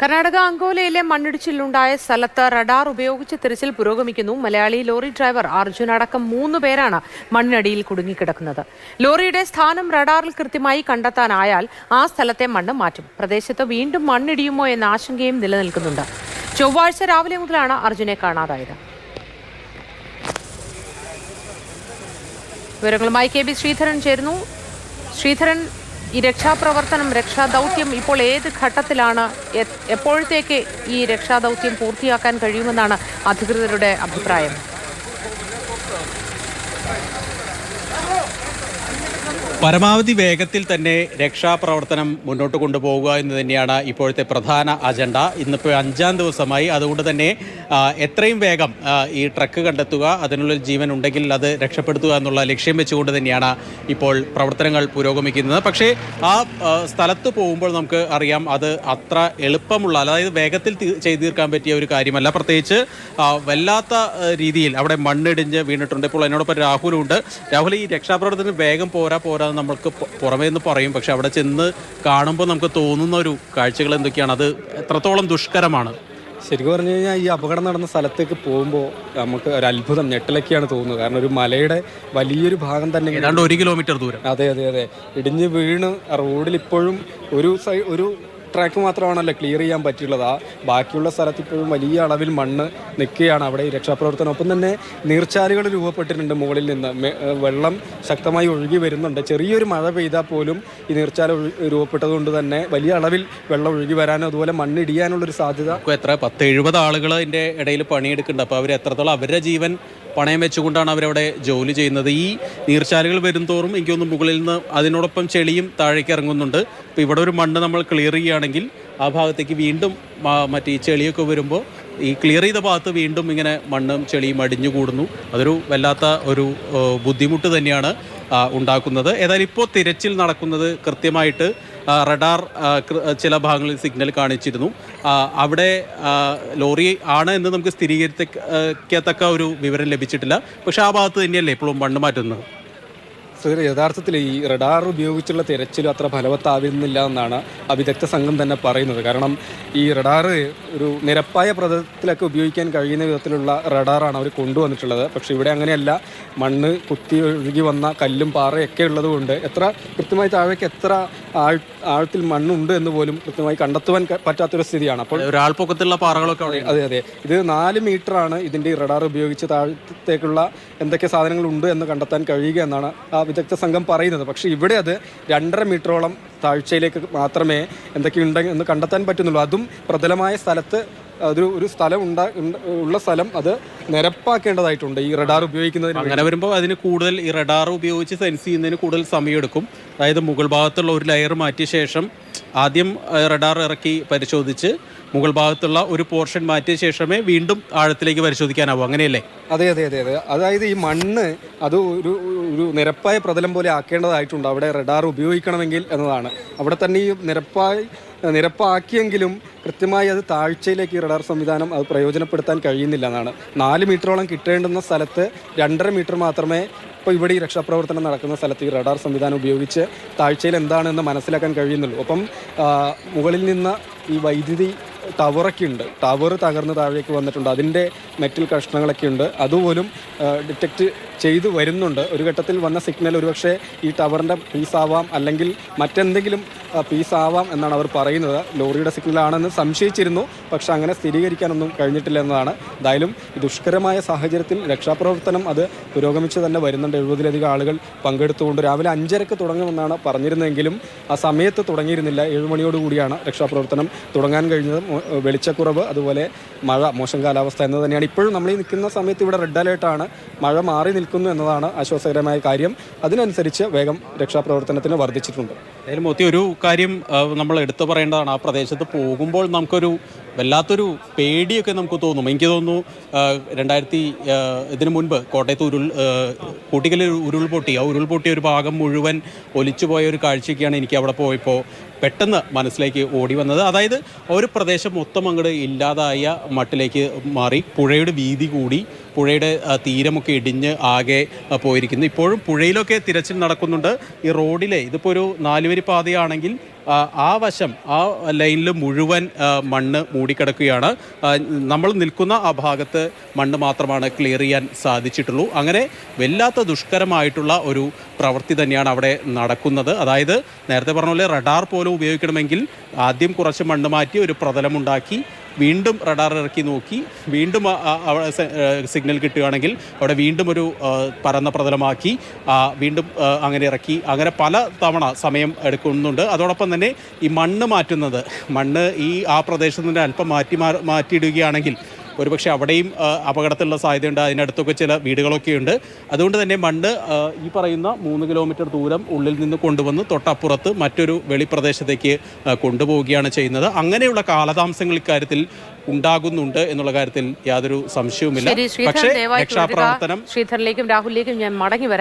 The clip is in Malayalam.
കർണാടക അങ്കോലയിലെ മണ്ണിടിച്ചിലുണ്ടായ സ്ഥലത്ത് റഡാർ ഉപയോഗിച്ച് തിരച്ചിൽ പുരോഗമിക്കുന്നു. മലയാളി ലോറി ഡ്രൈവർ അർജുൻ അടക്കം 3 പേരാണ് മണ്ണിനടിയിൽ കുടുങ്ങിക്കിടക്കുന്നത്. ലോറിയുടെ സ്ഥാനം റഡാറിൽ കൃത്യമായി കണ്ടെത്താനായാൽ ആ സ്ഥലത്തെ മണ്ണ് മാറ്റും. പ്രദേശത്ത് വീണ്ടും മണ്ണിടിയുമോ എന്ന ആശങ്കയും നിലനിൽക്കുന്നുണ്ട്. ചൊവ്വാഴ്ച രാവിലെ മുതലാണ് അർജുനെ കാണാതായത്. വിവരങ്ങളുമായി കെ ബി ശ്രീധരൻ ചേരുന്നു. ശ്രീധരൻ, ഈ രക്ഷാപ്രവർത്തനം, രക്ഷാദൗത്യം ഇപ്പോൾ ഏത് ഘട്ടത്തിലാണ്? എപ്പോഴത്തേക്ക് ഈ രക്ഷാദൗത്യം പൂർത്തിയാക്കാൻ കഴിയുമെന്നാണ് അധികൃതരുടെ അഭിപ്രായം? പരമാവധി വേഗത്തിൽ തന്നെ രക്ഷാപ്രവർത്തനം മുന്നോട്ട് കൊണ്ടുപോകുക എന്ന് തന്നെയാണ് ഇപ്പോഴത്തെ പ്രധാന അജണ്ട. ഇന്നിപ്പോൾ 5-ാം ദിവസമായി. അതുകൊണ്ട് തന്നെ എത്രയും വേഗം ഈ ട്രക്ക് കണ്ടെത്തുക, അതിനുള്ള ജീവൻ ഉണ്ടെങ്കിൽ അത് രക്ഷപ്പെടുത്തുക എന്നുള്ള ലക്ഷ്യം വെച്ചുകൊണ്ട് തന്നെയാണ് ഇപ്പോൾ പ്രവർത്തനങ്ങൾ പുരോഗമിക്കുന്നത്. പക്ഷേ ആ സ്ഥലത്ത് പോകുമ്പോൾ നമുക്ക് അറിയാം, അത് അത്ര എളുപ്പമുള്ള, അതായത് വേഗത്തിൽ ചെയ്തു തീർക്കാൻ പറ്റിയ ഒരു കാര്യമല്ല. പ്രത്യേകിച്ച് വല്ലാത്ത രീതിയിൽ അവിടെ മണ്ണിടിഞ്ഞ് വീണിട്ടുണ്ട്. ഇപ്പോൾ എന്നോടൊപ്പം രാഹുലുണ്ട്. രാഹുൽ, ഈ രക്ഷാപ്രവർത്തനം വേഗം പോരാ നമ്മൾക്ക് പുറമേ നിന്ന് പറയും, പക്ഷെ അവിടെ ചെന്ന് കാണുമ്പോൾ നമുക്ക് തോന്നുന്ന ഒരു കാഴ്ചകൾ എന്തൊക്കെയാണ്? അത് എത്രത്തോളം ദുഷ്കരമാണ്? ശരിക്കും പറഞ്ഞു കഴിഞ്ഞാൽ ഈ അപകടം നടന്ന സ്ഥലത്തേക്ക് പോകുമ്പോൾ നമുക്ക് ഒരു അത്ഭുതം, ഞെട്ടലൊക്കെയാണ് തോന്നുന്നത്. കാരണം ഒരു മലയുടെ വലിയൊരു ഭാഗം തന്നെ ഏതാണ്ട് 1 കിലോമീറ്റർ ദൂരം. അതെ, ഇടിഞ്ഞ് വീണ് റോഡിൽ ഇപ്പോഴും ഒരു ട്രാക്ക് മാത്രമാണല്ലോ ക്ലിയർ ചെയ്യാൻ പറ്റിയുള്ളത്. ആ ബാക്കിയുള്ള സ്ഥലത്ത് ഇപ്പോഴും വലിയ അളവിൽ മണ്ണ് നിൽക്കുകയാണ് അവിടെ ഈ രക്ഷാപ്രവർത്തനം. ഒപ്പം തന്നെ നീർച്ചാലുകൾ രൂപപ്പെട്ടിട്ടുണ്ട്. മുകളിൽ നിന്ന് വെള്ളം ശക്തമായി ഒഴുകി വരുന്നുണ്ട്. ചെറിയൊരു മഴ പെയ്താൽ പോലും ഈ നീർച്ചാല രൂപപ്പെട്ടത് കൊണ്ട് തന്നെ വലിയ അളവിൽ വെള്ളം ഒഴുകി വരാനും അതുപോലെ മണ്ണിടിയാനുള്ളൊരു സാധ്യത. എത്ര 10-70 ആളുകൾ അതിൻ്റെ ഇടയിൽ പണിയെടുക്കുന്നുണ്ട്. അപ്പോൾ അവർ എത്രത്തോളം അവരുടെ ജീവൻ പണയം വെച്ചുകൊണ്ടാണ് അവരവിടെ ജോലി ചെയ്യുന്നത്. ഈ നീർച്ചാലുകൾ വരുംതോറും എനിക്കൊന്ന് മുകളിൽ നിന്ന് അതിനോടൊപ്പം ചെളിയും താഴേക്ക് ഇറങ്ങുന്നുണ്ട്. ഇപ്പോൾ ഇവിടെ ഒരു മണ്ണ് നമ്മൾ ക്ലിയർ ചെയ്യുകയാണെങ്കിൽ ആ ഭാഗത്തേക്ക് വീണ്ടും മറ്റേ ഈ ചെളിയൊക്കെ വരുമ്പോൾ ഈ ക്ലിയർ ചെയ്ത ഭാഗത്ത് വീണ്ടും ഇങ്ങനെ മണ്ണും ചെളിയും അടിഞ്ഞുകൂടുന്നു. അതൊരു വല്ലാത്ത ഒരു ബുദ്ധിമുട്ട് തന്നെയാണ് ഉണ്ടാക്കുന്നത്. ഏതായാലും ഇപ്പോൾ തിരച്ചിൽ നടക്കുന്നത് കൃത്യമായിട്ട് റഡാർ ചില ഭാഗങ്ങളിൽ സിഗ്നൽ കാണിച്ചിരുന്നു. അവിടെ ലോറി ആണ് എന്ന് നമുക്ക് സ്ഥിരീകരിക്കത്തക്ക ഒരു വിവരം ലഭിച്ചിട്ടില്ല. പക്ഷേ ആ ഭാഗത്ത് തന്നെയല്ലേ ഇപ്പോഴും മണ്ണ് മാറ്റുന്നത്. യഥാർത്ഥത്തിൽ ഈ റഡാർ ഉപയോഗിച്ചുള്ള തിരച്ചിൽ അത്ര ഫലവത്താവുന്നില്ല എന്നാണ് വിദഗ്ധ സംഘം തന്നെ പറയുന്നത്. കാരണം ഈ റഡാർ ഒരു നിരപ്പായ പ്രതലത്തിലൊക്കെ ഉപയോഗിക്കാൻ കഴിയുന്ന വിധത്തിലുള്ള റഡാറാണ് അവർ കൊണ്ടുവന്നിട്ടുള്ളത്. പക്ഷേ ഇവിടെ അങ്ങനെയല്ല. മണ്ണ് കുത്തി ഒഴുകി വന്ന കല്ലും പാറയൊക്കെ ഉള്ളതുകൊണ്ട് എത്ര കൃത്യമായി താഴേക്ക് എത്ര ആഴത്തിൽ മണ്ണുണ്ട് എന്ന് പോലും കൃത്യമായി കണ്ടെത്തുവാൻ പറ്റാത്തൊരു സ്ഥിതിയാണ്. അപ്പോൾ ഒരാൾപ്പൊക്കത്തുള്ള പാറകളൊക്കെ അതെ, ഇത് 4 മീറ്ററാണ് ഇതിൻ്റെ ഈ റഡാർ ഉപയോഗിച്ച് താഴത്തേക്കുള്ള എന്തൊക്കെ സാധനങ്ങളുണ്ട് എന്ന് കണ്ടെത്താൻ കഴിയുക എന്നാണ് വിദഗ്ധ സംഘം പറയുന്നത്. പക്ഷേ ഇവിടെ അത് 2.5 മീറ്ററോളം താഴ്ചയിലേക്ക് മാത്രമേ എന്തൊക്കെയുണ്ടെങ്കിൽ എന്ന് കണ്ടെത്താൻ പറ്റുന്നുള്ളൂ. അതും പ്രതലമായ സ്ഥലത്ത് ഒരു സ്ഥലം ഉള്ള സ്ഥലം അത് നിരപ്പാക്കേണ്ടതായിട്ടുണ്ട് ഈ റഡാർ ഉപയോഗിക്കുന്നതിന്. അങ്ങനെ വരുമ്പോൾ അതിന് കൂടുതൽ ഈ റഡാർ ഉപയോഗിച്ച് സെൻസ് ചെയ്യുന്നതിന് കൂടുതൽ സമയമെടുക്കും. അതായത് മുകൾ ഭാഗത്തുള്ള ഒരു ലെയർ മാറ്റിയ ശേഷം ആദ്യം റഡാർ ഇറക്കി പരിശോധിച്ച് മുകൾ ഭാഗത്തുള്ള ഒരു പോർഷൻ മാറ്റിയ ശേഷമേ വീണ്ടും ആഴത്തിലേക്ക് പരിശോധിക്കാനാവൂ. അങ്ങനെയല്ലേ? അതെ. അതായത് ഈ മണ്ണ് അത് ഒരു നിരപ്പായ പ്രതലം പോലെ ആക്കേണ്ടതായിട്ടുണ്ട് അവിടെ റഡാർ ഉപയോഗിക്കണമെങ്കിൽ എന്നതാണ്. അവിടെ തന്നെ ഈ നിരപ്പാക്കിയെങ്കിലും കൃത്യമായി അത് താഴ്ചയിലേക്ക് ഈ റഡാർ സംവിധാനം അത് പ്രയോജനപ്പെടുത്താൻ കഴിയുന്നില്ല എന്നാണ്. 4 മീറ്ററോളം കിട്ടേണ്ടുന്ന സ്ഥലത്ത് 2.5 മീറ്റർ മാത്രമേ ഇപ്പോൾ ഇവിടെ ഈ രക്ഷാപ്രവർത്തനം നടക്കുന്ന സ്ഥലത്ത് ഈ റഡാർ സംവിധാനം ഉപയോഗിച്ച് താഴ്ചയിൽ എന്താണെന്ന് മനസ്സിലാക്കാൻ കഴിയുന്നുള്ളൂ. ഒപ്പം മുകളിൽ നിന്ന് ഈ വൈദ്യുതി ടവറൊക്കെ ഉണ്ട്. ടവർ തകർന്ന് താഴേക്ക് വന്നിട്ടുണ്ട്. അതിൻ്റെ മെറ്റൽ കഷ്ണങ്ങളൊക്കെ ഉണ്ട്. അതുപോലും ഡിറ്റക്റ്റ് ചെയ്തു വരുന്നുണ്ട്. ഒരു ഘട്ടത്തിൽ വന്ന സിഗ്നൽ ഒരുപക്ഷെ ഈ ടവറിൻ്റെ പീസാവാം, അല്ലെങ്കിൽ മറ്റെന്തെങ്കിലും പീസാവാം എന്നാണ് അവർ പറയുന്നത്. ലോറിയുടെ സിഗ്നലാണെന്ന് സംശയിച്ചിരുന്നു. പക്ഷെ അങ്ങനെ സ്ഥിരീകരിക്കാനൊന്നും കഴിഞ്ഞിട്ടില്ല എന്നതാണ്. എന്തായാലും ദുഷ്കരമായ സാഹചര്യത്തിൽ രക്ഷാപ്രവർത്തനം അത് പുരോഗമിച്ച് തന്നെ വരുന്നുണ്ട്. 70-ലധികം ആളുകൾ പങ്കെടുത്തുകൊണ്ട് രാവിലെ 5:30 തുടങ്ങുമെന്നാണ് പറഞ്ഞിരുന്നെങ്കിലും ആ സമയത്ത് തുടങ്ങിയിരുന്നില്ല. 7 മണിയോടുകൂടിയാണ് രക്ഷാപ്രവർത്തനം തുടങ്ങാൻ കഴിഞ്ഞത്. വെളിച്ചക്കുറവ്, അതുപോലെ മഴ, മോശം കാലാവസ്ഥ എന്ന് തന്നെയാണ്. ഇപ്പോഴും നമ്മൾ ഈ നിൽക്കുന്ന സമയത്ത് ഇവിടെ റെഡ് അലേർട്ടാണ്. മഴ മാറി നിൽക്കുന്നു എന്നതാണ് ആശ്വാസകരമായ കാര്യം. അതിനനുസരിച്ച് വേഗം രക്ഷാപ്രവർത്തനത്തിന് വർദ്ധിച്ചിട്ടുണ്ട്. അതിൽ മൊത്തം ഒരു കാര്യം നമ്മൾ എടുത്തു പറയേണ്ടതാണ്. ആ പ്രദേശത്ത് പോകുമ്പോൾ നമുക്കൊരു വല്ലാത്തൊരു പേടിയൊക്കെ നമുക്ക് തോന്നും. എനിക്ക് തോന്നുന്നു 2000 മുൻപ് കോട്ടയത്ത് കൂട്ടിക്കലിൽ ഉരുൾപൊട്ടി. ആ ഉരുൾപൊട്ടിയ ഒരു ഭാഗം മുഴുവൻ ഒലിച്ചു പോയ ഒരു കാഴ്ചയൊക്കെയാണ് എനിക്ക് അവിടെ പോയപ്പോൾ പെട്ടെന്ന് മനസ്സിലേക്ക് ഓടി വന്നത്. അതായത് ഒരു പ്രദേശം മൊത്തം അങ്ങോട്ട് ഇല്ലാതായ മട്ടിലേക്ക് മാറി. പുഴയുടെ വീതി കൂടി, പുഴയുടെ തീരമൊക്കെ ഇടിഞ്ഞ് ആകെ പോയിരിക്കുന്നു. ഇപ്പോഴും പുഴയിലൊക്കെ തിരച്ചിൽ നടക്കുന്നുണ്ട്. ഈ റോഡിലെ ഇതിപ്പോൾ ഒരു 4 വരി പാതയാണെങ്കിൽ ആ വശം ആ ലൈനിൽ മുഴുവൻ മണ്ണ് മൂടിക്കിടക്കുകയാണ്. നമ്മൾ നിൽക്കുന്ന ആ ഭാഗത്ത് മണ്ണ് മാത്രമാണ് ക്ലിയർ ചെയ്യാൻ സാധിച്ചിട്ടുള്ളൂ. അങ്ങനെ വല്ലാത്ത ദുഷ്കരമായിട്ടുള്ള ഒരു പ്രവൃത്തി തന്നെയാണ് അവിടെ നടക്കുന്നത്. അതായത് നേരത്തെ പറഞ്ഞ പോലെ റഡാർ പോലും ഉപയോഗിക്കണമെങ്കിൽ ആദ്യം കുറച്ച് മണ്ണ് മാറ്റി ഒരു പ്രതലമുണ്ടാക്കി വീണ്ടും റഡാർ ഇറക്കി നോക്കി വീണ്ടും സിഗ്നൽ കിട്ടുകയാണെങ്കിൽ അവിടെ വീണ്ടും ഒരു പരന്ന പ്രതലമാക്കി വീണ്ടും അങ്ങനെ ഇറക്കി അങ്ങനെ പല തവണ സമയം എടുക്കുന്നുണ്ട്. അതോടൊപ്പം തന്നെ ഈ മണ്ണ് മാറ്റുന്നത് ആ പ്രദേശത്ത് നിന്ന് അല്പം മാറ്റിയിടുകയാണെങ്കിൽ ഒരുപക്ഷെ അവിടെയും അപകടത്തിലുള്ള സാധ്യതയുണ്ട്. അതിനടുത്തൊക്കെ ചില വീടുകളൊക്കെ ഉണ്ട്. അതുകൊണ്ട് തന്നെ മണ്ണ് ഈ പറയുന്ന 3 കിലോമീറ്റർ ദൂരം ഉള്ളിൽ നിന്ന് കൊണ്ടുവന്ന് തൊട്ടപ്പുറത്ത് മറ്റൊരു വെളിപ്രദേശത്തേക്ക് കൊണ്ടുപോവുകയാണ് ചെയ്യുന്നത്. അങ്ങനെയുള്ള കാലതാമസങ്ങൾ ഇക്കാര്യത്തിൽ ഉണ്ടാകുന്നുണ്ട് എന്നുള്ള കാര്യത്തിൽ യാതൊരു സംശയവുമില്ല. പക്ഷേ രക്ഷാപ്രവർത്തനം ശ്രീധറിലേക്കും രാഹുലിലേക്കും ഞാൻ മടങ്ങി വരാം.